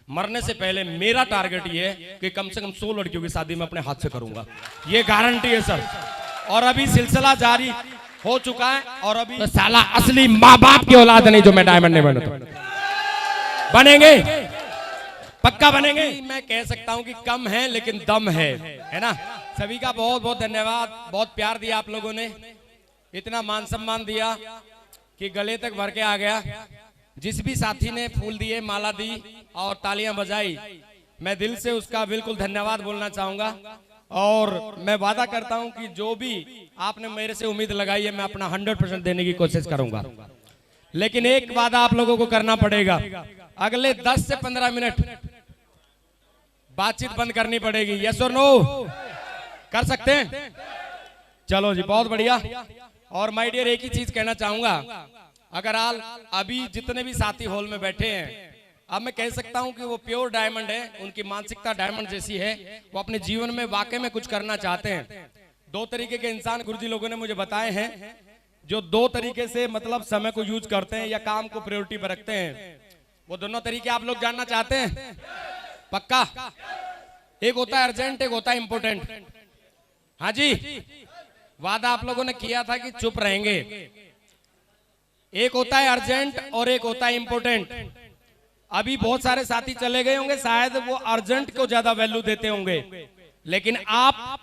मरने से पहले मेरा टारगेट ये है कि कम से कम 100 लड़कियों की शादी में अपने हाथ से करूंगा, ये गारंटी है सर। और अभी सिलसिला जारी हो चुका है। और अभी तो साला असली माँ बाप की औलाद नहीं जो मैं डायमंड नहीं बने, बनेंगे, पक्का बनेंगे। मैं कह सकता हूं कि कम है लेकिन दम है ना। सभी का बहुत बहुत धन्यवाद, बहुत प्यार दिया आप लोगों ने, इतना मान सम्मान दिया कि गले तक भर के आ गया। जिस भी साथी ने फूल दिए, माला दी और तालियां बजाई, मैं दिल से उसका बिल्कुल धन्यवाद बोलना चाहूंगा। और मैं वादा करता हूं कि जो भी आपने मेरे से उम्मीद लगाई है मैं अपना 100% देने की कोशिश करूंगा। लेकिन एक वादा आप लोगों को करना पड़ेगा, अगले 10 से 15 मिनट बातचीत बंद करनी पड़ेगी। यस और नो कर सकते हैं? चलो जी, बहुत बढ़िया। और माय डियर, एक ही चीज कहना चाहूंगा, अगर आप अभी जितने भी साथी हॉल में बैठे हैं, अब मैं कह सकता हूं कि वो प्योर डायमंड है, उनकी मानसिकता डायमंड जैसी है, वो अपने जीवन में वाकई में कुछ करना चाहते हैं। 2 तरीके के इंसान गुरुजी लोगों ने मुझे बताए हैं, जो 2 तरीके से मतलब समय को यूज करते हैं या काम को प्रायोरिटी पर रखते हैं। वो दोनों तरीके आप लोग जानना चाहते हैं? पक्का? एक होता है अर्जेंट, एक होता है इंपोर्टेंट। हाँ जी, वादा आप लोगों ने किया था कि चुप रहेंगे। एक होता है अर्जेंट और एक होता है इंपोर्टेंट। अभी बहुत सारे साथी चले गए होंगे, शायद वो अर्जेंट को ज्यादा वैल्यू देते होंगे, लेकिन आप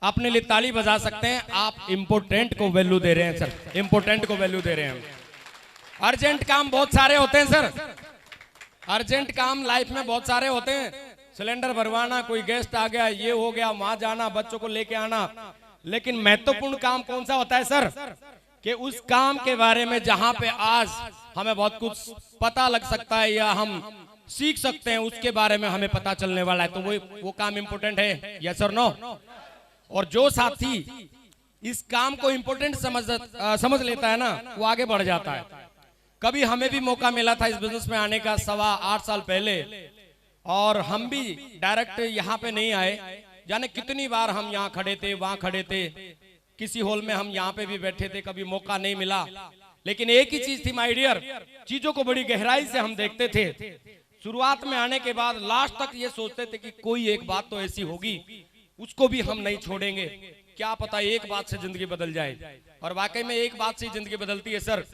अपने लिए ताली बजा सकते हैं, आप इंपोर्टेंट को वैल्यू दे रहे हैं सर, इंपोर्टेंट को वैल्यू दे रहे हैं। अर्जेंट काम बहुत सारे होते हैं सर, अर्जेंट काम लाइफ में बहुत सारे होते हैं, सिलेंडर भरवाना, कोई गेस्ट आ गया, ये हो गया, वहां जाना, बच्चों को लेके आना। लेकिन महत्वपूर्ण काम कौन सा होता है सर? कि उस काम के बारे में जहां पे आज हमें बहुत कुछ पता लग सकता है या हम सीख सकते हैं, उसके बारे में हमें पता चलने वाला है, तो वो काम इंपोर्टेंट है। यस और नो? और जो साथी इस काम को इंपोर्टेंट समझ लेता है ना, वो आगे बढ़ जाता है। कभी हमें भी मौका मिला था इस बिजनेस में आने का 8.25 साल पहले, और हम भी डायरेक्ट यहाँ पे नहीं आए, जाने कितनी बार हम यहाँ खड़े थे, वहां खड़े थे, किसी हॉल में हम यहाँ पे भी बैठे थे, कभी मौका नहीं मिला। लेकिन एक ही चीज थी माय डियर, चीजों को बड़ी गहराई से हम देखते थे। शुरुआत में आने के बाद लास्ट तक ये सोचते थे कि कोई एक बात तो ऐसी होगी, उसको भी हम नहीं छोड़ेंगे, क्या पता एक बात से जिंदगी बदल जाए। और वाकई में एक बात से जिंदगी बदलती है सर।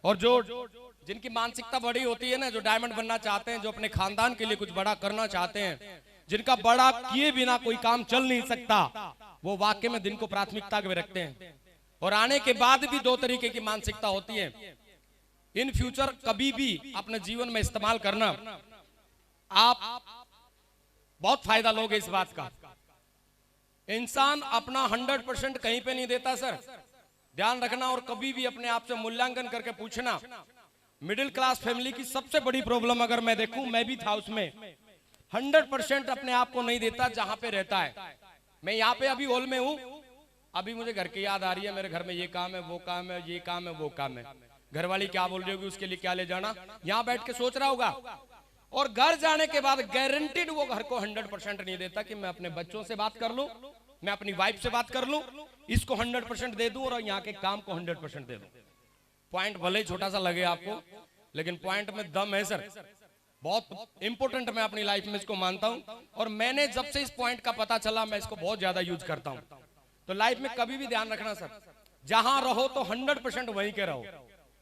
और जो जिनकी मानसिकता बड़ी होती है ना, जो डायमंड बनना चाहते हैं, जो अपने खानदान के लिए कुछ बड़ा करना चाहते हैं, जिनका बड़ा किए बिना कोई काम चल नहीं सकता, वो वाकई में दिन को प्राथमिकता में रखते हैं। और आने के बाद भी 2 तरीके की मानसिकता होती है। इन फ्यूचर कभी भी अपने जीवन में इस्तेमाल करना, आप बहुत फायदा लोगे इस बात का। इंसान अपना 100% कहीं पे नहीं देता सर, ध्यान रखना। और कभी भी अपने आप से मूल्यांकन करके पूछना। मिडिल क्लास फैमिली की सबसे बड़ी प्रॉब्लम अगर मैं देखूं, मैं भी था उसमें, 100% अपने आप को नहीं देता जहां पे रहता है। मैं यहाँ पे अभी हॉल में हूँ, अभी मुझे घर की याद आ रही है, मेरे घर में ये काम है, वो काम है, ये काम है, वो काम है, घरवाली क्या बोल रही होगी, उसके लिए क्या ले जाना, यहाँ बैठ के सोच रहा होगा। और घर जाने के बाद गारंटीड वो घर को 100% नहीं देता कि मैं अपने बच्चों से बात कर लूं, मैं अपनी वाइफ से बात कर लूं, इसको 100% दे दूं और यहाँ के काम को 100% दे दूं। पॉइंट भले ही छोटा सा लगे आपको, लेकिन पॉइंट में दम है सर, बहुत इंपॉर्टेंट मैं अपनी लाइफ में इसको मानता हूं। और मैंने जब से इस पॉइंट का पता चला, मैं इसको बहुत ज्यादा यूज करता हूं। तो लाइफ में कभी भी ध्यान रखना सर, जहां रहो तो 100% वहीं के रहो।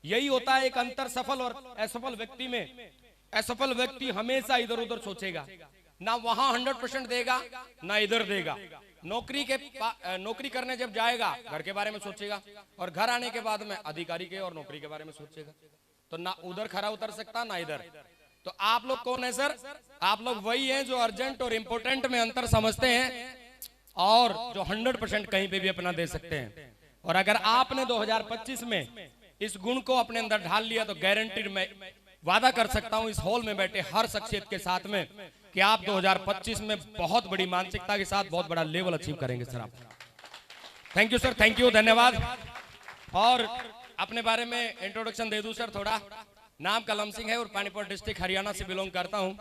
यही होता है एक अंतर सफल और असफल व्यक्ति में। असफल व्यक्ति हमेशा इधर उधर सोचेगा, ना वहां 100% देगा, ना इधर देगा। नौकरी करने जब जाएगा घर के बारे में सोचेगा, और घर आने के बाद में अधिकारी के और नौकरी के बारे में सोचेगा। तो ना उधर खरा उतर सकता, ना इधर। तो आप लोग कौन है सर? आप लोग वही हैं जो अर्जेंट और इंपोर्टेंट में अंतर समझते हैं, और जो 100% कहीं पे भी अपना दे सकते हैं। और अगर आपने 2025 में इस गुण को अपने अंदर ढाल लिया, तो गारंटीड मैं वादा कर सकता हूं इस हॉल में बैठे हर शख्सियत के साथ में कि आप 2025 में बहुत बड़ी मानसिकता के साथ बहुत बड़ा लेवल अचीव करेंगे सर आप। Thank you sir, thank you, धन्यवाद। और अपने बारे में इंट्रोडक्शन दे दूं सर थोड़ा। नाम कलम सिंह है और पानीपत डिस्ट्रिक्ट हरियाणा से बिलोंग करता हूं।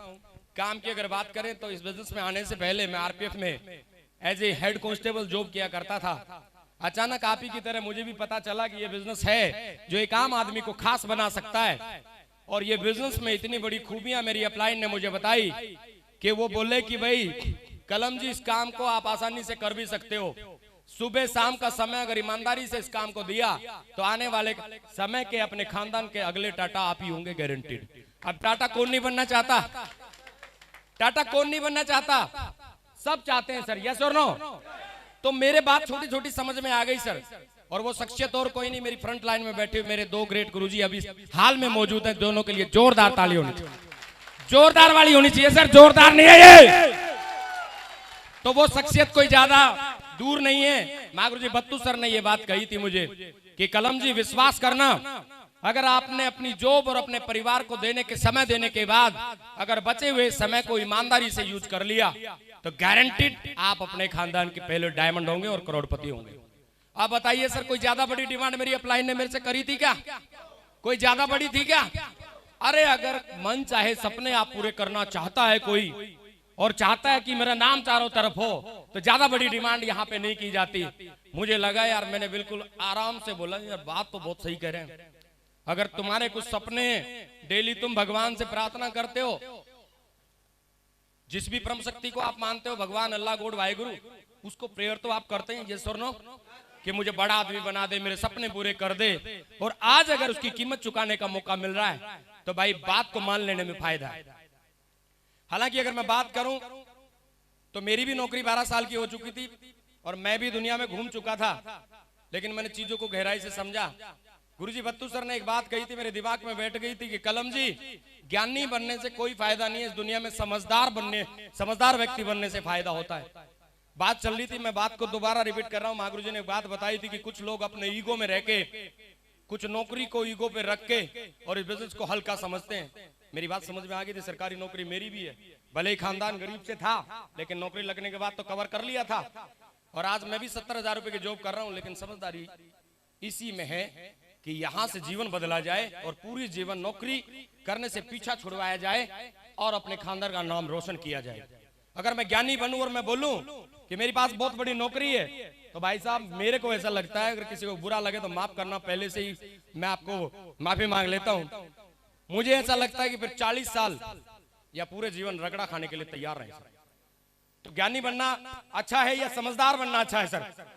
काम की अगर बात करें तो इस बिजनेस में आने से पहले मैं आरपीएफ में as a head constable job किया करता था। अचानक आप ही की तरह मुझे भी पता चला कि ये बिजनेस है जो एक आम आदमी को खास बना सकता है, और ये बिजनेस में इतनी बड़ी खूबियां मेरी अपलाइन ने मुझे बताई कि वो बोले कि भाई कलम जी, इस काम को आप आसानी से कर भी सकते हो। सुबह शाम का समय अगर ईमानदारी से इस काम को दिया तो आने वाले समय के अपने खानदान के अगले टाटा आप ही होंगे, गारंटीड। अब टाटा कौन नहीं बनना चाहता? टाटा कौन नहीं बनना चाहता? सब चाहते हैं सर, यस और नो? तो मेरे बात छोटी छोटी समझ में आ गई सर। और वो शख्सियत और कोई नहीं, मेरी फ्रंट लाइन में बैठे मेरे दो ग्रेट गुरुजी अभी हाल में मौजूद हैं। दोनों के लिए जोरदार ताली होनी चाहिए, जोरदार वाली होनी चाहिए सर, जोरदार नहीं है ये। तो वो शख्सियत कोई ज्यादा दूर नहीं है। महागुरुजी बत्तू सर ने ये बात कही थी मुझे कि कलम जी विश्वास करना, अगर आपने अपनी जॉब और अपने परिवार को देने के समय देने के बाद अगर बचे हुए समय को ईमानदारी से यूज कर लिया तो गारंटीड आप अपने खानदान के पहले डायमंड होंगे और करोड़पति होंगे। आप बताइए सर, कोई ज्यादा बड़ी डिमांड मेरी अपलाइन ने मेरे से करी थी क्या? कोई ज्यादा बड़ी थी क्या? अरे अगर मन चाहे, सपने आप पूरे करना चाहता है कोई और चाहता है कि मेरा नाम चारों तरफ हो, तो ज्यादा बड़ी डिमांड यहाँ पे नहीं की जाती। मुझे लगा यार, मैंने बिल्कुल आराम से बोला यार, बात तो बहुत सही कह रहे हैं। अगर तुम्हारे कुछ सपने डेली तुम भगवान से प्रार्थना करते हो, जिस भी परम शक्ति को आप मानते हो, भगवान, अल्लाह, गॉड, वाहिगुरु, उसको प्रेयर तो आप करते हैं, यस और नो? कि मुझे बड़ा आदमी बना दे, मेरे सपने पूरे कर दे। और आज अगर उसकी कीमत चुकाने का मौका मिल रहा है तो भाई बात को मान लेने में फायदा है। हालांकि अगर मैं बात करूं तो मेरी भी नौकरी 12 साल की हो चुकी थी और मैं भी दुनिया में घूम चुका था, लेकिन मैंने चीजों को गहराई से समझा। गुरुजी बत्तू सर ने एक बात कही थी, मेरे दिमाग में बैठ गई थी कि कलम जी, ज्ञानी बनने से कोई फायदा नहीं है, इस दुनिया में समझदार व्यक्ति बनने से फायदा होता है। बात चल रही थी, मैं बात को दोबारा रिपीट कर रहा हूं। महागुरुजी ने बात बताई थी कि कुछ लोग अपने ईगो में रह के, कुछ नौकरी को ईगो पे रख के और इस बिजनेस को हल्का समझते हैं। मेरी बात समझ में आ गई थी। सरकारी नौकरी मेरी भी है, भले ही खानदान गरीब से था, लेकिन नौकरी लगने के बाद तो कवर कर लिया था। और आज मैं भी 70,000 रुपए की जॉब कर रहा हूं, लेकिन समझदारी इसी में है कि यहां से जीवन बदला जाए और पूरी जीवन नौकरी करने से पीछा छुड़वाया जाए और अपने खानदान का नाम रोशन किया जाए। अगर मैं ज्ञानी बनूं और मैं बोलूं कि मेरे पास बहुत बड़ी नौकरी है, तो भाई साहब मेरे को ऐसा लगता है, अगर किसी को बुरा लगे तो माफ करना, पहले से ही मैं आपको माफी मांग लेता हूं। मुझे ऐसा लगता है कि फिर 40 साल या पूरे जीवन रगड़ा खाने के लिए तैयार रहे। तो ज्ञानी बनना अच्छा है या समझदार बनना अच्छा है सर?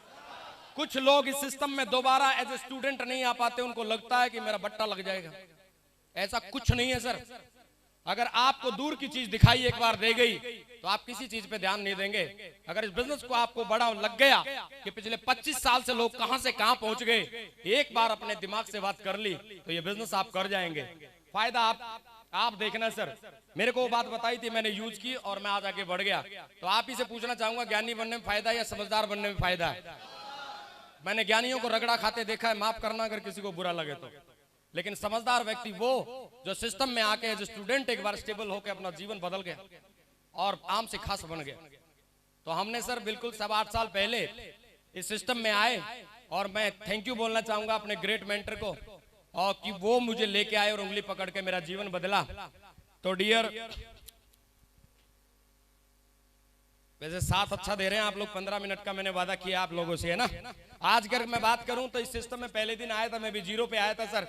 कुछ लोग इस सिस्टम में दोबारा एज ए स्टूडेंट नहीं आ पाते, उनको लगता है कि मेरा बट्टा लग जाएगा। ऐसा कुछ नहीं है सर। अगर आपको दूर की चीज दिखाई एक बार दे गई तो आप किसी चीज पे ध्यान नहीं देंगे। अगर इस बिजनेस को आपको बड़ा लग गया कि पिछले 25 साल से लोग कहां से कहां पहुंच गए, एक बार अपने दिमाग से बात कर ली तो ये बिजनेस आप कर जाएंगे। फायदा आप देखना सर। मेरे को वो बात बताई थी, मैंने यूज की और मैं आज आगे बढ़ गया। तो आप ही से पूछना चाहूंगा, ज्ञानी बनने में फायदा है या समझदार बनने में फायदा है? मैंने ज्ञानियों को रगड़ा खाते देखा है, माफ करना अगर किसी को बुरा लगे तो। लेकिन समझदार व्यक्ति वो जो सिस्टम में आके जो स्टूडेंट एक बार स्टेबल होकर अपना जीवन बदल गया और आम से खास बन गया। तो हमने सर बिल्कुल 7-8 साल पहले इस सिस्टम में आए और मैं थैंक यू बोलना चाहूंगा अपने ग्रेट मेंटर को, और कि वो मुझे लेके आए और उंगली पकड़ के मेरा जीवन बदला। तो डियर, वैसे साथ अच्छा दे रहे हैं आप लोग, 15 मिनट का मैंने वादा किया आप लोगों से, है ना? आज अगर मैं बात करूं तो इस सिस्टम में पहले दिन आया था, मैं भी जीरो पे आया था सर।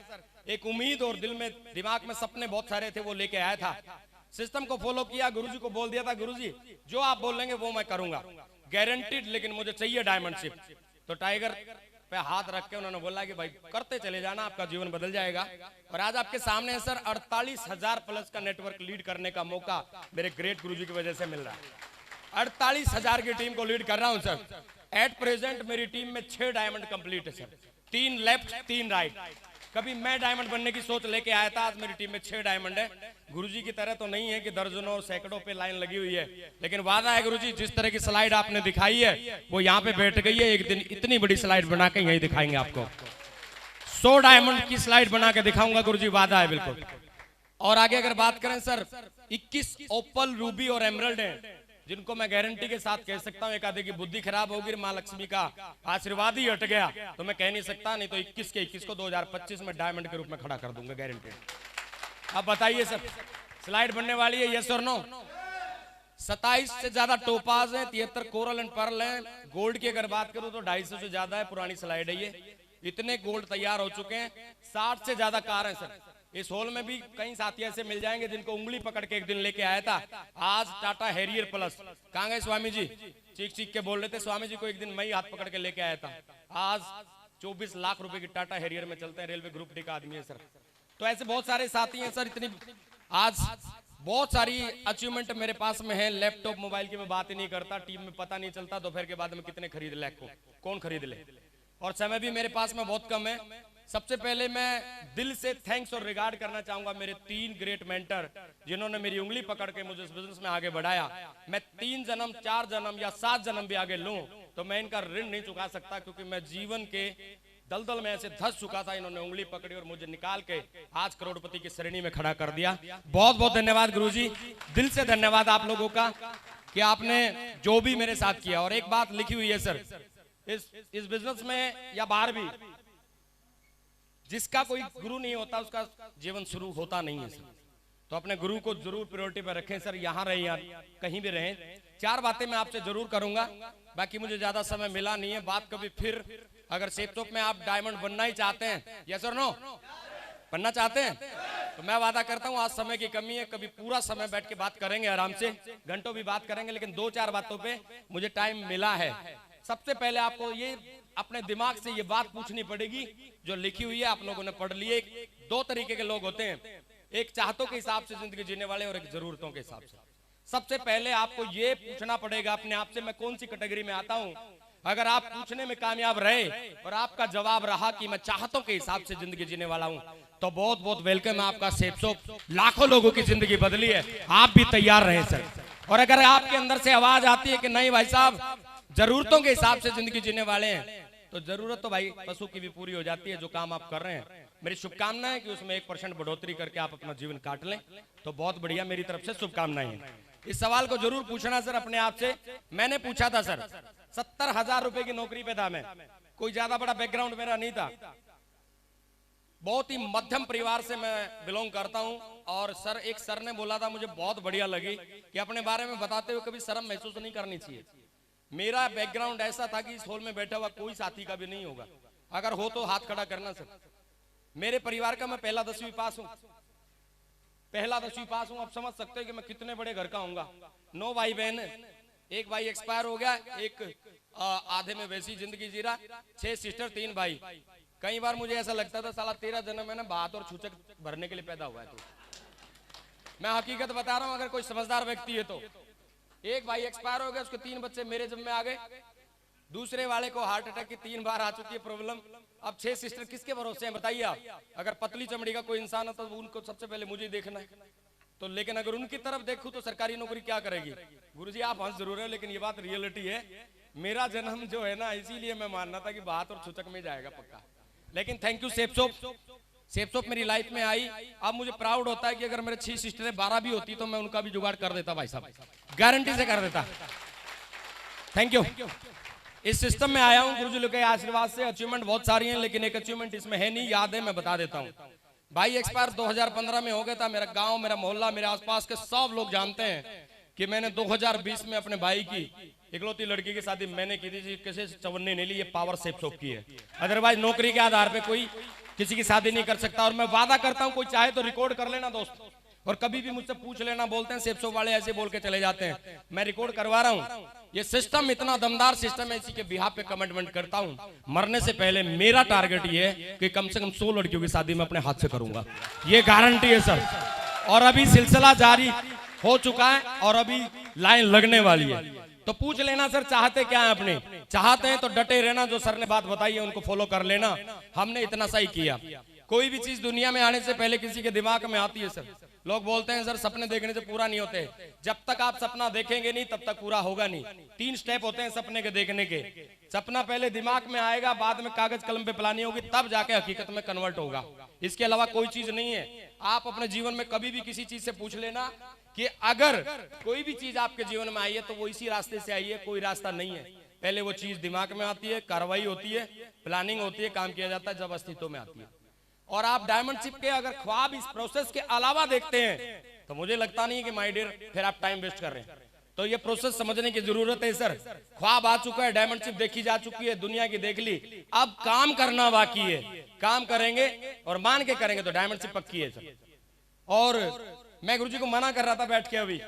एक उम्मीद और दिल में दिमाग में सपने बहुत सारे थे, वो लेके आया था। सिस्टम को फॉलो किया, गुरुजी को बोल दिया था, गुरुजी जो आप बोलेंगे वो मैं करूंगा, गारंटीड, लेकिन मुझे चाहिए डायमंडशिप। तो टाइगर पे हाथ रख के उन्होंने बोला कि भाई करते चले जाना, आपका जीवन बदल जाएगा। और आज आपके सामने सर 48,000 प्लस का नेटवर्क लीड करने का मौका मेरे ग्रेट गुरुजी की वजह से मिल रहा है। 48,000 की टीम को लीड कर रहा हूं सर। एट प्रेजेंट मेरी टीम में 6 डायमंड कंप्लीट है सर, 3 लेफ्ट 3 राइट। कभी मैं डायमंड बनने की सोच लेके आया था, आज मेरी टीम में 6 डायमंड है। गुरुजी की तरह तो नहीं है कि दर्जनों सैकड़ों पे लाइन लगी हुई है, लेकिन वादा है गुरुजी, जिस तरह की स्लाइड आपने दिखाई है वो यहाँ पे बैठ गई है। एक दिन इतनी बड़ी स्लाइड बना के यही दिखाएंगे आपको, 100 डायमंड की स्लाइड बना के दिखाऊंगा गुरुजी, वादा है बिल्कुल। और आगे अगर बात करें सर, 21 ओपल, रूबी और एमरल्ड है, जिनको मैं गारंटी के साथ कह सकता हूं, एक आधे की बुद्धि खराब होगी, मां लक्ष्मी का आशीर्वाद ही हट गया तो मैं कह नहीं सकता, नहीं तो 21 के 21 को 2025 में डायमंड के रूप में खड़ा कर दूंगा, गारंटी। अब बताइए सर, स्लाइड बनने वाली है, यस और नो? 27 से ज्यादा टोपाज है, 73 कोरल एंड पर्ल है। गोल्ड की अगर बात करूं तो 250 से ज्यादा है, पुरानी स्लाइड है ये। इतने गोल्ड तैयार हो चुके हैं, 60 से ज्यादा कार है सर। इस हॉल में भी कई साथी ऐसे मिल जाएंगे जिनको उंगली पकड़ के एक दिन लेके आया था। आज टाटा हैरियर प्लस, कहाँ गए स्वामी जी? चीख चीख के बोल रहे थे स्वामी जी को एक दिन मैं ही हाथ पकड़ के लेके आया था। आज 24 लाख रुपए की टाटा हैरियर में चलते हैं, रेलवे ग्रुप डी का आदमी है सर। तो ऐसे बहुत सारे साथी हैं सर। इतनी आज बहुत सारी अचीवमेंट मेरे पास में है। लैपटॉप मोबाइल की मैं बात ही नहीं करता, टीम में पता नहीं चलता दोपहर के बाद में कितने खरीद ले, कौन खरीद ले, और समय भी मेरे पास में बहुत कम है। सबसे पहले मैं दिल से थैंक्स और रिगार्ड करना चाहूंगा मेरे 3 ग्रेट मेंटर जिन्होंने मेरी उंगली पकड़ के मुझे इस बिजनेस में आगे बढ़ाया। मैं 3 जन्म 4 जन्म या 7 जन्म भी आगे लूं तो मैं इनका ऋण नहीं चुका सकता, क्योंकि मैं जीवन के दलदल में ऐसे धस चुका था। इन्होंने उंगली पकड़ी और मुझे निकाल के आज करोड़पति की श्रेणी में खड़ा कर दिया। बहुत बहुत धन्यवाद गुरुजी, दिल से धन्यवाद आप लोगों का कि आपने जो भी मेरे साथ किया। और एक बात लिखी हुई है सर, इस बिजनेस में या बाहर भी, जिसका कोई गुरु नहीं होता उसका जीवन शुरू होता नहीं है सर। तो अपने गुरु को जरूर प्रायोरिटी पर रखें सर, यहाँ रहे या कहीं भी रहें। 4 बातें मैं आपसे जरूर करूंगा, बाकी मुझे ज्यादा समय मिला नहीं है। बात कभी फिर, अगर सेपटॉप में आप डायमंड बनना ही चाहते हैं, यस और नो, बनना चाहते हैं, तो मैं वादा करता हूं आज समय की कमी है, कभी पूरा समय बैठ के बात करेंगे, आराम से घंटों भी बात करेंगे, लेकिन 2-4 बातों पे मुझे टाइम मिला है। सबसे पहले आपको ये अपने दिमाग से ये बात पूछनी पड़ेगी जो लिखी हुई है, आप लोगों ने पढ़ ली है। 2 तरीके के लोग होते हैं, एक चाहतों के हिसाब से जिंदगी जीने वाले और एक जरूरतों के हिसाब से। सबसे पहले आपको ये पूछना पड़ेगा अपने आप से, मैं कौन सी कैटेगरी में आता हूं। अगर आप पूछने में कामयाब रहे और आपका जवाब रहा कि मैं चाहतों के हिसाब से जिंदगी जीने वाला हूं, तो बहुत बहुत वेलकम है आपका। सेपसोप लाखों लोगों की जिंदगी बदली है, आप भी तैयार रहे सर। और अगर आपके अंदर से आवाज आती है कि नहीं भाई साहब जरूरतों के हिसाब से जिंदगी जीने वाले हैं, तो जरूरत तो भाई पशु की भी पूरी हो जाती है। जो काम आप कर रहे हैं, मेरी शुभकामना है कि उसमें 1% बढ़ोतरी करके आप अपना जीवन काट लें, तो बहुत बढ़िया, मेरी तरफ से शुभकामनाएं हैं। इस सवाल को जरूर पूछना सर अपने आप से। मैंने पूछा था सर, 70,000 रुपए की नौकरी पे था मैं, कोई ज्यादा बड़ा बैकग्राउंड मेरा नहीं था, बहुत ही मध्यम परिवार से मैं बिलोंग करता हूं। और सर, एक सर ने बोला था, मुझे बहुत बढ़िया लगी कि अपने बारे में बताते हुए कभी शर्म महसूस नहीं करनी चाहिए। मेरा बैकग्राउंड ऐसा था कि इस हॉल में बैठा हुआ कोई साथी का भी नहीं होगा, अगर हो तो हाथ खड़ा करना सर। मेरे परिवार का मैं पहला 10वीं पास हूं, पहला 10वीं पास हूं। आप समझ सकते हैं कि मैं कितने बड़े घर का हूंगा। 9 भाई बहन, एक भाई एक्सपायर हो गया, एक आधे में वैसी जिंदगी जी रहा, 6 सिस्टर 3 भाई। कई बार मुझे ऐसा लगता था साला 13 जन्म है ना बात और छूचक भरने के लिए पैदा हुआ है। तो मैं हकीकत बता रहा हूं, अगर कोई समझदार व्यक्ति है तो। एक भाई एक्सपायर हो गया, उसके 3 बच्चे मेरे जिम्मे आ गए, दूसरे वाले को हार्ट अटैक की 3 बार आ चुकी है प्रॉब्लम। अब 6 सिस्टर किसके भरोसे हैं बताइए आप। अगर पतली चमड़ी का कोई इंसान है तो उनको सबसे पहले मुझे देखना है। तो लेकिन अगर उनकी तरफ देखूं तो सरकारी नौकरी क्या करेगी। गुरुजी आप हंस जरूर है, लेकिन ये बात रियलिटी है। मेरा जन्म जो है ना, इसीलिए मैं मानना था कि बात और छुचक में जाएगा पक्का। लेकिन थैंक यू सेपसोप, सेपसोप मेरी लाइफ में आई। अब मुझे प्राउड होता है कि अगर मेरे 6 सिस्टरें 12 भी होती तो मैं उनका भी जुगाड़ कर देता भाई साहब, गारंटी से कर देता। Thank you. इस सिस्टम में आया हूं गुरुजी लोग के आशीर्वाद से। अचीवमेंट बहुत सारी हैं, लेकिन एक अचीवमेंट इसमें है नहीं, याद है मैं बता देता हूं। भाई एक्सपायर 2015 में हो गया था। मेरा गांव, मेरा मोहल्ला, मेरे आसपास के सब लोग जानते हैं कि मैंने 2020 में अपने भाई की इकलौती लड़की की शादी मैंने की थी। किसी से चवन्नी नहीं ली, ये पावर सेपसोप की है। अदरवाइज नौकरी के आधार पे कोई किसी की शादी नहीं कर सकता। और मैं वादा करता हूं, कोई चाहे तो रिकॉर्ड कर लेना दोस्त, और कभी भी मुझसे पूछ लेना। बोलते हैं सेपसोप वाले ऐसे बोल के चले जाते हैं, मैं रिकॉर्ड करवा रहा हूं। ये सिस्टम इतना दमदार सिस्टम है, इसी के बिहाफ पे कमिटमेंट करता हूं। मरने से पहले मेरा टारगेट ये है कि कम से कम 100 लड़कियों की शादी में अपने हाथ से करूंगा, ये गारंटी है सर। और अभी सिलसिला जारी हो चुका है और अभी लाइन लगने वाली है। तो पूछ लेना सर चाहते क्या है अपने, चाहते हैं तो डटे रहना, जो सर ने बात बताई है उनको फॉलो कर लेना। हमने इतना सही किया। कोई भी चीज दुनिया में आने से पहले किसी के दिमाग में आती है सर। लोग बोलते हैं सर सपने देखने से पूरा नहीं होते। जब तक आप सपना देखेंगे नहीं तब तक पूरा होगा नहीं। 3 स्टेप होते हैं सपने के देखने के। सपना पहले दिमाग में आएगा, बाद में कागज कलम पे प्लानिंग होगी, तब जाके हकीकत में कन्वर्ट होगा। इसके अलावा कोई चीज नहीं है। आप अपने जीवन में कभी भी किसी चीज से पूछ लेना कि अगर कोई भी चीज आपके जीवन में आई है तो वो इसी रास्ते से आई है, कोई रास्ता नहीं है। पहले वो चीज दिमाग में आती है, कार्रवाई होती है, प्लानिंग होती है, काम किया जाता है, जब अस्तित्व में आती है। और आप डायमंड शिप के अगर ख्वाब इस प्रोसेस के अलावा देखते हैं तो मुझे लगता नहीं है कि माय डियर फिर आप टाइम वेस्ट कर रहे हैं। तो ये प्रोसेस समझने की जरूरत है सर। ख्वाब आ चुका है, डायमंड शिप देखी जा चुकी है, दुनिया की देख ली, अब काम करना बाकी है। काम करेंगे और मान के करेंगे तो डायमंड से पक्की है सर। और मैं गुरुजी को मना कर रहा था बैठ के अभी,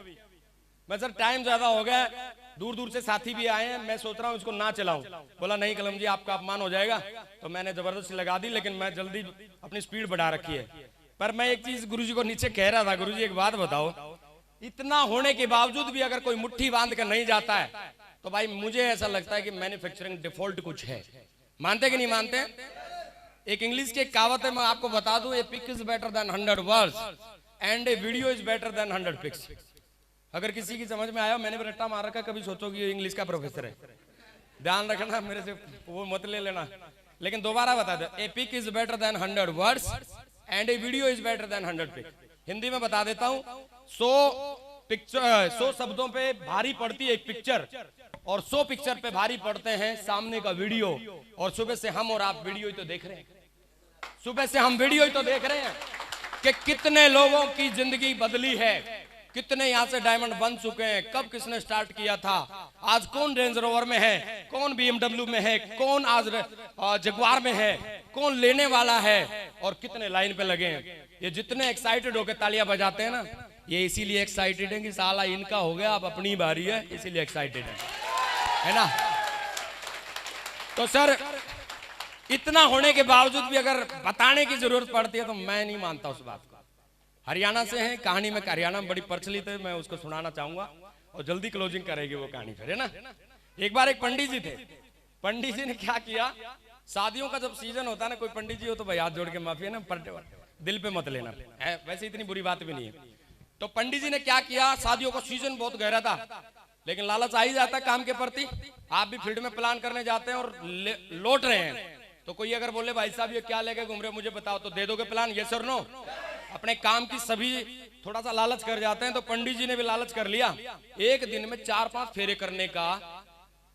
मैं सर टाइम ज्यादा हो गया, दूर दूर से साथी भी आए हैं, मैं सोच रहा हूँ इसको ना चलाऊं। बोला नहीं कलम जी आपका अपमान हो जाएगा, तो मैंने जबरदस्ती लगा दी, लेकिन मैं जल्दी अपनी स्पीड बढ़ा रखी है। पर मैं एक चीज गुरुजी को नीचे कह रहा था, गुरुजी एक बात बताओ, इतना होने के बावजूद भी अगर कोई मुट्ठी बांध कर नहीं जाता है तो भाई मुझे ऐसा लगता है कि मैन्युफैक्चरिंग डिफॉल्ट कुछ है। मानते कि नहीं मानते? एक इंग्लिश की एक कहावत है, मैं आपको बता दूं, a pic is better than 100 words and a video is better than 100 pics. अगर किसी की समझ में आया, मैंने भी रट्टा मार रखा, कभी सोचो कि ये इंग्लिश का प्रोफेसर है, ध्यान रखना, मेरे से वो मत ले लेना। लेकिन दोबारा बता दो, a pic is better than 100 words and a video is better than 100 pic. Hindi में बता देता हूं, 100 शब्दों पे भारी पड़ती है एक पिक्चर, और 100 पिक्चर पे भारी पड़ते हैं सामने का वीडियो। और सुबह से हम और आप वीडियो ही तो देख रहे हैं, सुबह से हम वीडियो ही तो देख रहे हैं कि कितने लोगों की जिंदगी बदली है, कितने यहां से डायमंड बन चुके हैं, कब किसने स्टार्ट किया था, आज कौन रेंज रोवर में है, कौन BMW में है, कौन आज जगुआर में है, कौन लेने वाला है, और कितने लाइन पे लगे हैं। ये जितने एक्साइटेड होकर तालियां बजाते हैं ना, ये इसीलिए एक्साइटेड है कि साला इनका हो गया, अब अपनी बारी है, इसीलिए एक्साइटेड है ना। तो सर इतना होने के बावजूद भी अगर बताने की जरूरत पड़ती है तो मैं नहीं मानता उस बात को। हरियाणा से है, कहानी में हरियाणा में बड़ी प्रचलित है, मैं उसको सुनाना चाहूंगा और जल्दी क्लोजिंग करेगी वो कहानी फिर, है ना। एक बार एक पंडित जी थे, पंडित जी ने क्या किया, शादियों का जब सीजन होता है ना, कोई पंडित जी हो तो भाई हाथ जोड़ के माफी है ना, दिल पे मत लेना है, वैसे इतनी बुरी बात भी नहीं है। तो पंडित जी ने क्या किया, शादियों का सीजन बहुत गहरा था, लेकिन लालच आ ही जाता है काम के प्रति। आप भी फील्ड में प्लान करने जाते हैं और लौट रहे हैं, तो कोई अगर बोले भाई साहब ये क्या लेके घूम रहे हो मुझे बताओ, तो दे दोगे प्लान, यस और नो? अपने काम की सभी थोड़ा सा लालच कर जाते हैं, तो पंडित जी ने भी लालच कर लिया, एक दिन में 4-5 फेरे करने का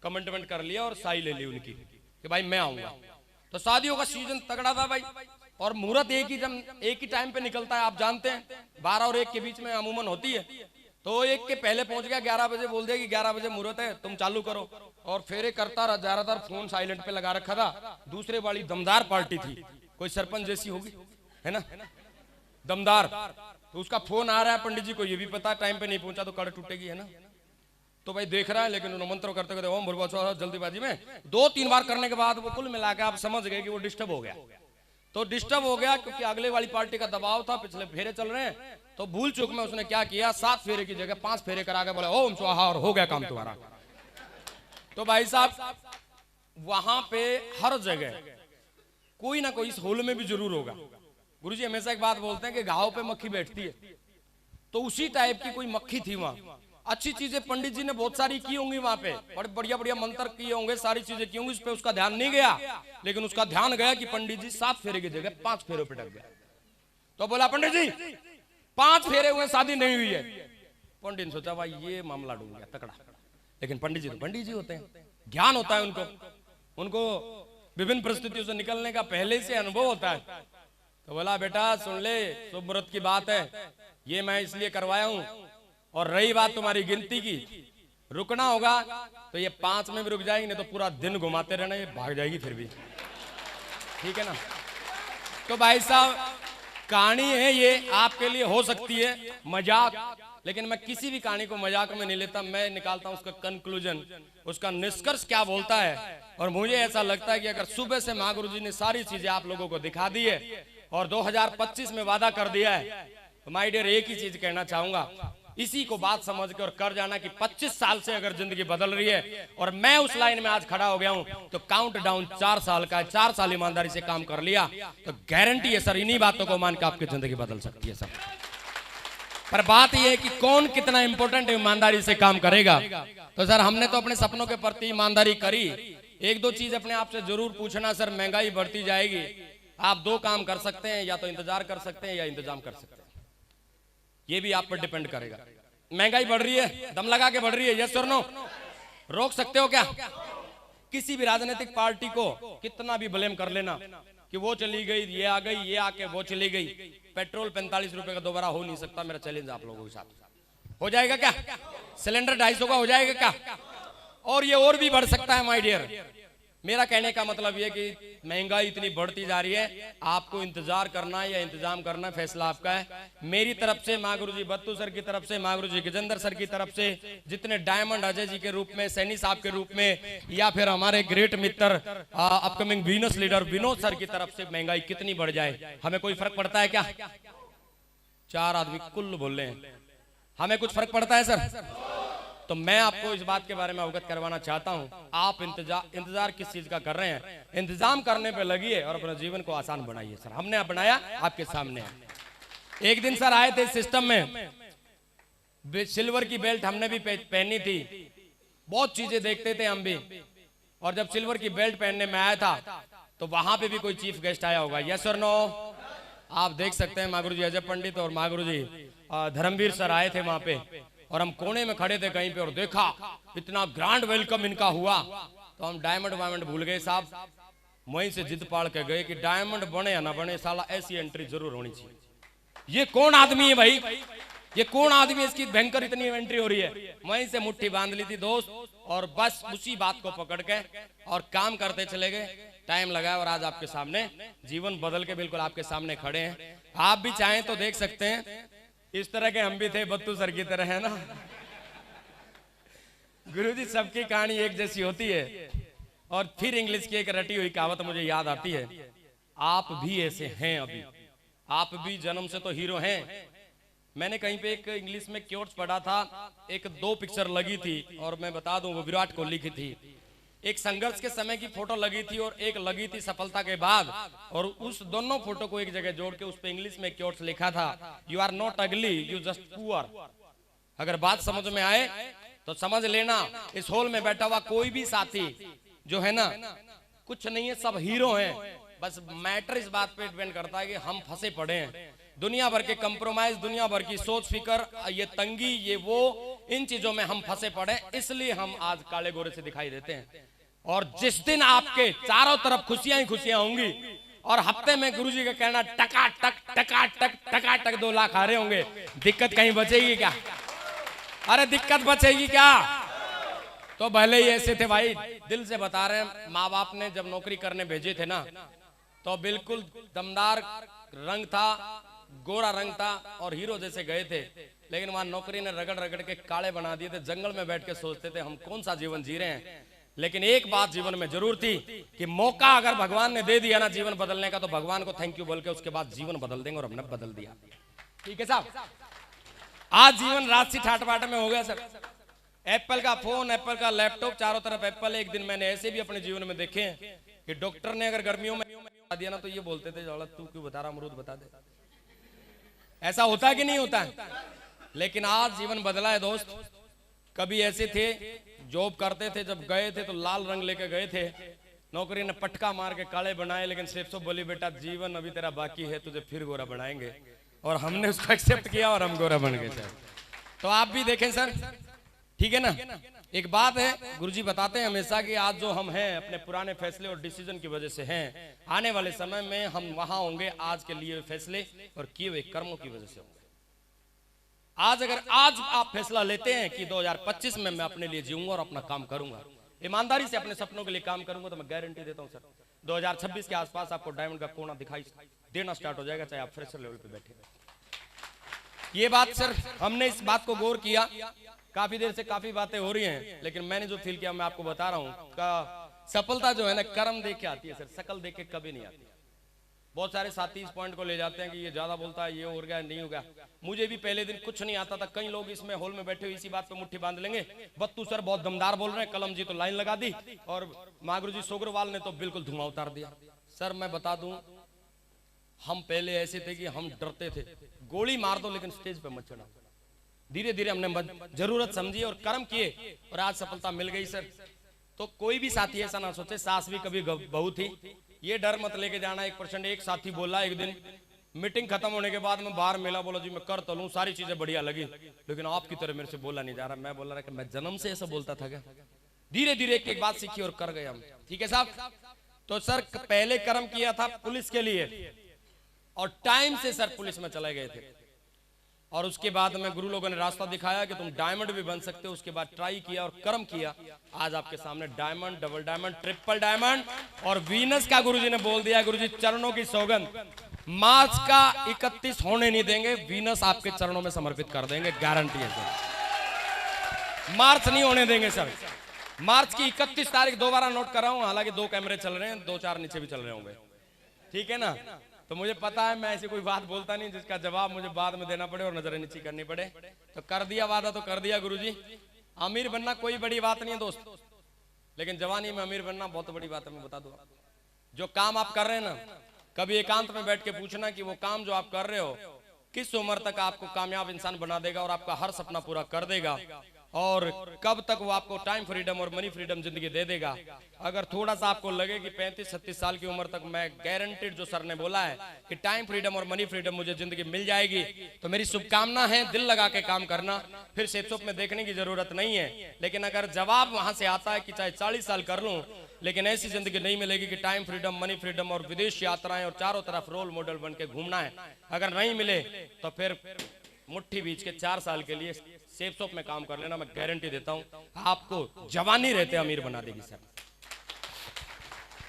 कमिटमेंट कर लिया और साई ले ली उनकी कि भाई मैं आऊंगा। तो शादियों का सीजन तगड़ा था भाई, और मुहूर्त एक ही टाइम पे निकलता है, आप जानते हैं 12 और 1 के बीच में अमूमन होती है। तो 1 के पहले पहुंच गया, 11 बजे बोल दिया कि 11 बजे मुहूर्त है, तुम चालू करो, और फेरे करता रहा, ज्यादातर फोन साइलेंट पे लगा रखा था। दूसरे वाली दमदार पार्टी थी, कोई सरपंच जैसी होगी, है ना, दमदार, तो उसका फोन आ रहा है पंडित जी को, ये भी पता टाइम पे नहीं पहुंचा तो कड़ टूटेगी, है ना। तो भाई देख रहा है, लेकिन उन्होंने मंत्र करते करते ओम भूर्भुवः जल्दीबाजी में 2-3 बार करने के बाद वो कुल मिला के आप समझ गए कि वो डिस्टर्ब हो गया। तो डिस्टर्ब हो गया क्योंकि अगले वाली पार्टी का दबाव था, पिछले फेरे चल रहे हैं, तो भूल चूक में उसने क्या किया, 7 फेरे की जगह 5 फेरे करा के बोला ओम स्वाहा, और हो गया काम तुम्हारा। तो भाई साहब वहां पे हर जगह कोई ना कोई इस होल में भी जरूर होगा। गुरुजी हमेशा एक बात बोलते हैं कि घाव पे मक्खी बैठती है, तो उसी टाइप की कोई मक्खी थी वहां। अच्छी चीजें पंडित जी ने बहुत सारी की होंगी वहां पे, बड़े बढ़िया मंत्र किए होंगे, सारी चीजें की होंगी, उस पे उसका ध्यान नहीं गया, लेकिन उसका ध्यान गया कि पंडित जी 7 फेरे की जगह 5 फेरों पे टक गया। तो बोला पंडित जी 5 फेरे हुए, शादी नहीं हुई है। पंडित ने सोचा भाई ये मामला डूब गया तकड़ा, लेकिन पंडित जी तो पंडित जी होते हैं, ज्ञान होता है उनको विभिन्न परिस्थितियों से निकलने का पहले से अनुभव होता है। तो बोला बेटा सुन ले, शुभ मुहूर्त की बात है, ये मैं इसलिए करवाया हूं, और रही बात तुम्हारी गिनती की, रुकना होगा तो ये 5 में भी रुक जाएगी, नहीं तो पूरा दिन घुमाते रहना, ये भाग जाएगी फिर भी, ठीक है ना। तो भाई साहब कहानी है ये, आपके लिए हो सकती है मजाक, लेकिन मैं किसी भी कहानी को मजाक में नहीं लेता, मैं निकालता हूं उसका कंक्लूजन, उसका निष्कर्ष क्या बोलता है। और मुझे ऐसा लगता है कि अगर सुबह से महागुरु जी ने सारी चीजें आप लोगों को दिखा दी है और 2025 में वादा कर दिया है, तो माय डियर एक ही चीज कहना चाहूंगा, इसी को बात समझ के और कर जाना कि 25 साल से अगर जिंदगी बदल रही है और मैं उस लाइन में आज खड़ा हो गया हूं, तो काउंट डाउन 4 साल का है, 4 साल ईमानदारी से काम कर लिया तो गारंटी है सर, इन्हीं बातों को मान के आपकी जिंदगी बदल सकती है सर। पर बात यह है कि कौन कितना इंपॉर्टेंट ईमानदारी से काम करेगा। तो सर हमने तो अपने सपनों के प्रति ईमानदारी करी, 1-2 चीज अपने आप से जरूर पूछना, सर महंगाई बढ़ती जाएगी, आप 2 काम कर सकते हैं, या तो इंतजार कर सकते हैं या इंतजाम कर सकते हैं, ये भी आप पर डिपेंड करेगा। महंगाई बढ़ रही है, दम लगा के बढ़ रही है, यस और नो? रोक सकते हो क्या? किसी भी राजनीतिक पार्टी को कितना भी ब्लेम कर लेना कि वो चली गई, ये आ गई, ये आके वो चली गई, पेट्रोल 45 रुपए का दोबारा हो नहीं सकता। मेरा चैलेंज आप लोगों के साथ, हो जाएगा क्या? सिलेंडर 250 का हो जाएगा क्या? और ये और भी बढ़ सकता है माय डियर, मेरा कहने का मतलब यह कि महंगाई इतनी बढ़ती जा रही है, आपको इंतजार करना है या इंतजाम करना है, फैसला आपका है। मेरी तरफ से, माँ गुरु जी बत्तू सर की तरफ से, माँ गुरु जी गजेंद्र सर की तरफ से, जितने डायमंड अजय जी के रूप में, सैनी साहब के रूप में, या फिर हमारे ग्रेट मित्र upcoming Venus leader Vinod sir की तरफ से, महंगाई कितनी बढ़ जाए हमें कोई फर्क पड़ता है क्या? 4 आदमी कुल बोल रहे हैं, हमें कुछ फर्क पड़ता है सर? तो मैं आपको इस बात के बारे में अवगत करवाना चाहता हूं, आप इंतजार किस चीज का कर रहे हैं? इंतजाम करने पे लगिए और अपने जीवन को आसान बनाइए सर। हमने अपनाया, आपके सामने है। एक दिन सर आए थे सिस्टम में, सिल्वर की बेल्ट हमने भी पहनी थी, बहुत चीजें देखते थे हम भी, और जब सिल्वर की बेल्ट पहनने में आया था तो वहां पे भी कोई चीफ गेस्ट आया होगा, यस और नो? आप देख सकते हैं मागुरु जी अजय पंडित और मागुरु जी धर्मवीर सर आए थे वहां पे, और हम कोने में खड़े थे कहीं पे और देखा इतना ग्रैंड वेलकम इनका हुआ, तो हम डायमंड वायमंड भूल गए साहब। वहीं से जिद पाड़ के गए कि डायमंड बने या ना बने, साला ऐसी एंट्री जरूर होनी चाहिए। ये कौन आदमी है भाई, ये कौन आदमी है, इसकी भयंकर इतनी एंट्री हो रही है। वहीं से मुट्ठी बांध ली थी दोस्त, और बस उसी बात को पकड़ के और काम करते चले गए। टाइम लगा और आज आपके सामने जीवन बदल के बिल्कुल आपके सामने खड़े हैं। आप भी चाहें तो देख सकते हैं, इस तरह के हम भी थे, बत्तू सर की तरह, है ना? गुरुजी सबकी कहानी एक जैसी होती है। और फिर इंग्लिश की एक रटी हुई कहावत मुझे याद आती है, आप भी ऐसे हैं, अभी आप भी जन्म से तो हीरो हैं। मैंने कहीं पे एक इंग्लिश में क्योट्स पढ़ा था, एक 2 पिक्चर लगी थी, और मैं बता दूं वो विराट कोहली की थी। एक संघर्ष के समय की फोटो लगी थी और एक लगी थी सफलता के बाद, और उस दोनों फोटो को एक जगह जोड़ के उस पे इंग्लिश में क्योट्स लिखा था, यू आर नॉट अगली, यू जस्ट पुअर। अगर बात समझ में आए तो समझ लेना, इस हॉल में बैठा हुआ कोई भी साथी जो है ना, कुछ नहीं है, सब हीरो हैं। बस मैटर इस बात पे डिपेंड करता है कि हम फंसे पड़े हैं। दुनिया भर के कंप्रोमाइज, दुनिया भर की सोच फिकर, ये तंगी, ये वो, इन चीजों में हम फंसे पड़े, इसलिए हम आज काले गोरे से दिखाई देते हैं। और जिस दिन आपके चारों तरफ खुशियां ही खुशियां होंगी, और हफ्ते में गुरुजी का कहना टका टक 2 लाख आ रहे होंगे, दिक्कत कहीं बचेगी क्या? अरे दिक्कत बचेगी क्या? तो भले ही ऐसे थे भाई, दिल से बता रहे हैं, माँ बाप ने जब नौकरी करने भेजे थे ना, तो बिल्कुल दमदार रंग था, गोरा रंग था, और हीरो जैसे गए थे। लेकिन वहां नौकरी ने रगड़ रगड़ के काले बना दिए थे। जंगल में बैठ के सोचते थे हम कौन सा जीवन जी रहे हैं। लेकिन एक बात जीवन में जरूर थी कि मौका अगर भगवान ने दे दिया ना जीवन बदलने का, तो भगवान को थैंक यू बोल के उसके बाद जीवन बदल देंगे, और हमने बदल दिया। ठीक है साहब, आज जीवन रात सी ठाट बाट में हो गया सर। एप्पल का फोन, एप्पल का लैपटॉप, चारों तरफ एप्पल। एक दिन मैंने ऐसे भी अपने जीवन में देखे हैं कि डॉक्टर ने अगर गर्मियों में बता दिया ना, तो ये बोलते थे तू क्यों बता रहा, अमरूद बता दे। ऐसा होता है कि नहीं होता है? लेकिन आज जीवन बदला है दोस्त। कभी ऐसे थे, जॉब करते थे, जब गए थे तो लाल रंग लेके गए थे, नौकरी ने पटका मार के काले बनाए, लेकिन सिर्फ तो बोली बेटा जीवन अभी तेरा बाकी है, तुझे फिर गोरा बनाएंगे। और हमने उसको एक्सेप्ट किया और हम गोरा बन गए सर। तो आप भी देखें सर, ठीक है ना? एक बात है, गुरुजी बताते हैं हमेशा कि आज जो हम हैं अपने पुराने फैसले और डिसीजन की वजह से हैं, आने वाले समय में हम वहां होंगे आज के लिए फैसले और किए हुए कर्मों की वजह से होंगे। आज अगर आज आप फैसला लेते हैं कि 2025 में मैं अपने लिए जीऊंगा और अपना काम करूंगा, ईमानदारी से अपने सपनों के लिए काम करूंगा, तो मैं गारंटी देता हूं सर 2026 के आसपास आपको डायमंड का कोना दिखाई देना स्टार्ट हो जाएगा, चाहे आप फ्रेशर लेवल पे बैठे। ये बात सर, हमने इस बात को गौर किया, काफी देर से काफी बातें हो रही हैं, लेकिन मैंने जो फील किया मैं आपको बता रहा हूं का सफलता जो है ना, कर्म देख के आती है सर, शकल देख के कभी नहीं आती। बहुत सारे साथी इस पॉइंट को ले जाते हैं कि ये ज्यादा बोलता है, ये हो गया नहीं हो गया। मुझे भी पहले दिन कुछ नहीं आता था। कई लोग इसमें हॉल में बैठे हुए इसी बात पे मुट्ठी बांध लेंगे, बत्तू सर बहुत दमदार बोल रहे हैं, कलम जी तो लाइन लगा दी, और मागुरु जी सोगरवाल ने तो बिल्कुल धुआं उतार दिया। सर मैं बता दूं, हम पहले ऐसे थे कि हम डरते थे, गोली मार दो लेकिन स्टेज पे मत चढ़ा। धीरे धीरे हमने जरूरत समझी और कर्म किए, और आज सफलता मिल गई सर। तो कोई भी साथी ऐसा ना सोचे सास भी कभी बहू थी, ये डर मत लेके जाना। 1% एक साथी बोला एक दिन मीटिंग खत्म होने के बाद में बाहर मिला, बोला जी मैं कर तो लूं, सारी चीजें बढ़िया लगी, लेकिन आपकी तरह मेरे से बोला नहीं जा रहा। मैं बोल रहा कि मैं जन्म से ऐसा बोलता था क्या? धीरे धीरे एक एक बात सीखी और कर गए हम। ठीक है साहब। तो सर पहले कर्म किया था पुलिस के लिए, और टाइम से सर पुलिस में चले गए थे। और उसके बाद में गुरु लोगों ने रास्ता दिखाया कि तुम डायमंड भी बन सकते हो। उसके बाद ट्राई किया और कर्म किया, आज आपके सामने diamond, double diamond, triple diamond और वीनस का गुरुजी ने बोल दिया, गुरुजी चरणों की सौगंध, मार्च का 31 होने नहीं देंगे, वीनस आपके चरणों में समर्पित कर देंगे, गारंटी है सर। मार्च नहीं होने देंगे सर। मार्च की 31 तारीख दोबारा नोट कर रहा हूं, हालांकि 2 कैमरे चल रहे हैं, 2-4 नीचे भी चल रहे होंगे, ठीक है ना। तो मुझे पता है मैं ऐसी कोई बात बोलता नहीं जिसका जवाब मुझे बाद में देना पड़े और नजर नीची करनी पड़े। तो कर दिया वादा तो कर दिया गुरुजी। अमीर बनना कोई बड़ी बात नहीं है दोस्त, लेकिन जवानी में अमीर बनना बहुत बड़ी बात है। मैं बता दूं, जो काम आप कर रहे हैं ना, कभी एकांत में बैठ के पूछना कि वो काम जो आप कर रहे हो किस उम्र तक आपको कामयाब इंसान बना देगा और आपका हर सपना पूरा कर देगा, और कब तक वो आपको टाइम फ्रीडम और मनी फ्रीडम जिंदगी दे देगा। अगर थोड़ा सा आपको लगे कि 35-36 साल की उम्र तक मैं गारंटीड, जो सर ने बोला है कि टाइम फ्रीडम और मनी फ्रीडम मुझे जिंदगी मिल जाएगी, तो मेरी शुभकामना है, दिल लगा के काम करना, फिर सेप में देखने की जरूरत नहीं है। लेकिन अगर जवाब वहां से आता है कि चाहे 40 साल कर लूं, लेकिन ऐसी जिंदगी नहीं मिलेगी कि टाइम फ्रीडम, मनी फ्रीडम और विदेश यात्राएं और चारों तरफ रोल मॉडल बन के घूमना है, अगर नहीं मिले तो फिर मुट्ठी बीच के 4 साल के लिए सेफ शॉप में काम कर लेना, मैं गारंटी देता हूं आपको जवानी रहते अमीर बना देगी सर।